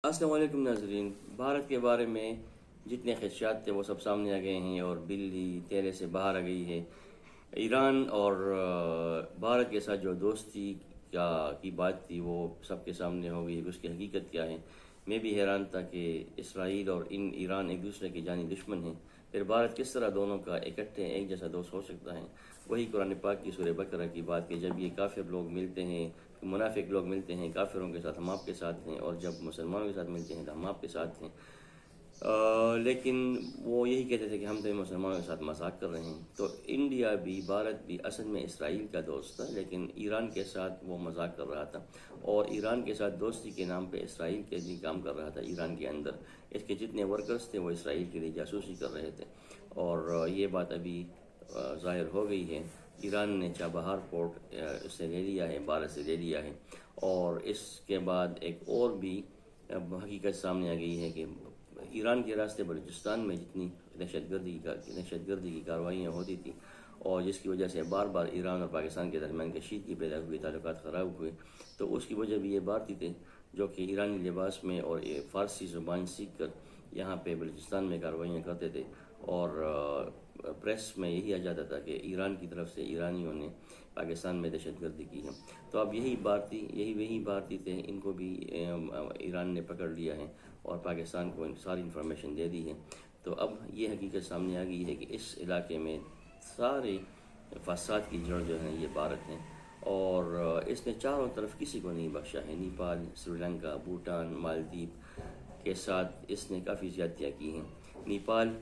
السلام علیکم ناظرین، بھارت کے بارے میں جتنے خدشات تھے وہ سب سامنے آ گئے ہیں اور بلی تیرے سے باہر آ گئی ہے۔ ایران اور بھارت کے ساتھ جو دوستی کی بات تھی وہ سب کے سامنے ہو گئی ہے کہ اس کی حقیقت کیا ہے۔ میں بھی حیران تھا کہ اسرائیل اور ایران ایک دوسرے کے جانی دشمن ہیں، پھر بھارت کس طرح دونوں کا اکٹھے ایک جیسا دوست ہو سکتا ہے۔ وہی قرآن پاک کی سورہ بقرہ کی بات کہ جب یہ کافر لوگ ملتے ہیں، منافق لوگ ملتے ہیں کافروں کے ساتھ، ہم آپ کے ساتھ ہیں، اور جب مسلمانوں کے ساتھ ملتے ہیں تو ہم آپ کے ساتھ ہیں۔ لیکن وہ یہی کہتے تھے کہ ہم تو مسلمانوں کے ساتھ مذاق کر رہے ہیں۔ تو انڈیا بھی، بھارت بھی اصل میں اسرائیل کا دوست تھا، لیکن ایران کے ساتھ وہ مذاق کر رہا تھا، اور ایران کے ساتھ دوستی کے نام پہ اسرائیل کے لیے کام کر رہا تھا۔ ایران کے اندر اس کے جتنے ورکرز تھے وہ اسرائیل کے لیے جاسوسی کر رہے تھے، اور یہ بات ابھی ظاہر ہو گئی ہے۔ ایران نے چابہار پورٹ اس سے لے لیا ہے، بھارت سے لے لیا ہے، اور اس کے بعد ایک اور بھی حقیقت سامنے آ گئی ہے کہ ایران کے راستے بلوچستان میں جتنی دہشت گردی کی کارروائیاں ہوتی تھیں، اور جس کی وجہ سے بار بار ایران اور پاکستان کے درمیان کشیدگی پیدا ہوئی، تعلقات خراب ہوئے، تو اس کی وجہ بھی یہ بھارتی تھے جو کہ ایرانی لباس میں اور فارسی زبان سیکھ کر یہاں پہ بلوچستان میں کارروائیاں کرتے تھے، اور پریس میں یہی آ جاتا تھا کہ ایران کی طرف سے ایرانیوں نے پاکستان میں دہشت گردی کی ہے۔ تو اب وہی بھارتی تھے، ان کو بھی ایران نے پکڑ لیا ہے اور پاکستان کو ساری انفارمیشن دے دی ہے۔ تو اب یہ حقیقت سامنے آ گئی ہے کہ اس علاقے میں سارے فساد کی جڑ جو ہے یہ بھارت ہے، اور اس نے چاروں طرف کسی کو نہیں بخشا ہے۔ نیپال، سری لنکا، بھوٹان، مالدیپ کے ساتھ اس نے کافی زیادتیاں کی ہیں۔ نیپال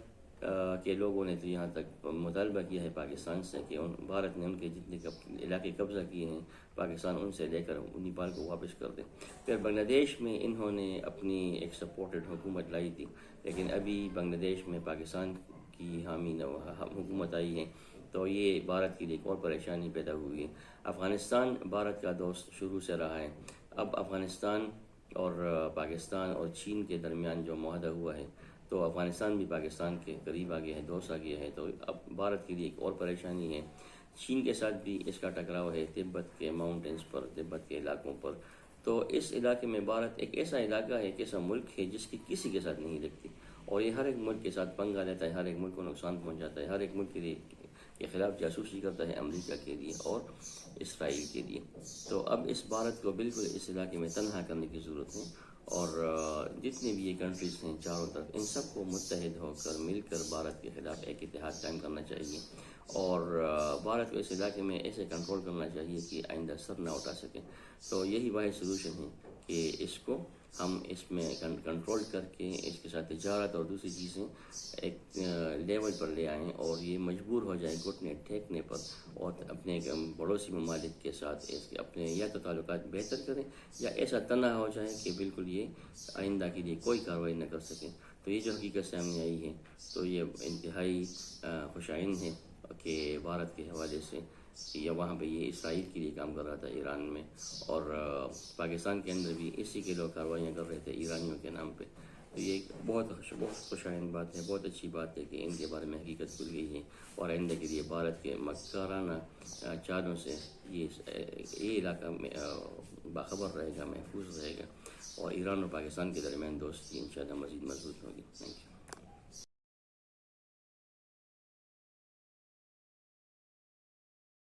کے لوگوں نے تو یہاں تک مطالبہ کیا ہے پاکستان سے کہ بھارت نے ان کے جتنے علاقے قبضہ کیے ہیں، پاکستان ان سے لے کر نیپال کو واپس کر دے۔ پھر بنگلہ دیش میں انہوں نے اپنی ایک سپورٹڈ حکومت لائی تھی، لیکن ابھی بنگلہ دیش میں پاکستان کی حامی حکومت آئی ہے، تو یہ بھارت کے لیے ایک اور پریشانی پیدا ہوئی ہے۔ افغانستان بھارت کا دوست شروع سے رہا ہے، اب افغانستان اور پاکستان اور چین کے درمیان جو معاہدہ ہوا ہے، تو افغانستان بھی پاکستان کے قریب آ گیا ہے، دوست آ گیا ہے، تو اب بھارت کے لیے ایک اور پریشانی ہے۔ چین کے ساتھ بھی اس کا ٹکراؤ ہے، تبت کے ماؤنٹینز پر، تبت کے علاقوں پر۔ تو اس علاقے میں بھارت ایک ایسا علاقہ ہے، ایک ایسا ملک ہے جس کی کسی کے ساتھ نہیں لگتی، اور یہ ہر ایک ملک کے ساتھ پنگا لیتا ہے، ہر ایک ملک کو نقصان پہنچاتا ہے، ہر ایک ملک کے خلاف جاسوسی کرتا ہے، امریکہ کے لیے اور اسرائیل کے لیے۔ تو اب اس بھارت کو بالکل اس علاقے میں تنہا کرنے کی ضرورت ہے، اور جتنے بھی یہ کنٹریز ہیں چاروں طرف، ان سب کو متحد ہو کر مل کر بھارت کے خلاف ایک اتحاد قائم کرنا چاہیے، اور بھارت کو اس علاقے میں ایسے کنٹرول کرنا چاہیے کہ آئندہ سر نہ اٹھا سکیں۔ تو یہی واحد سلوشن ہے کہ اس کو ہم اس میں کنٹرول کر کے اس کے ساتھ تجارت اور دوسری چیزیں ایک لیول پر لے آئیں، اور یہ مجبور ہو جائے گھٹنے ٹھیکنے پر، اور اپنے پڑوسی ممالک کے ساتھ اپنے یا تو تعلقات بہتر کریں، یا ایسا تنہا ہو جائے کہ بالکل یہ آئندہ کے لیے کوئی کارروائی نہ کر سکیں۔ تو یہ جو حقیقت سامنے آئی ہے، تو یہ انتہائی خوش آئند ہے کہ بھارت کے حوالے سے یا وہاں پہ یہ اسرائیل کے لیے کام کر رہا تھا ایران میں، اور پاکستان کے اندر بھی اسی کے لوگ کارروائیاں کر رہے تھے ایرانیوں کے نام پہ۔ تو یہ ایک بہت خوش آئند بات ہے، بہت اچھی بات ہے کہ ان کے بارے میں حقیقت کھل گئی ہے، اور آئندہ کے لیے بھارت کے مکارانہ چالوں سے یہ علاقہ باخبر رہے گا، محفوظ رہے گا، اور ایران اور پاکستان کے درمیان دوستی انشاءاللہ مزید مضبوط ہوگی۔ Thank you.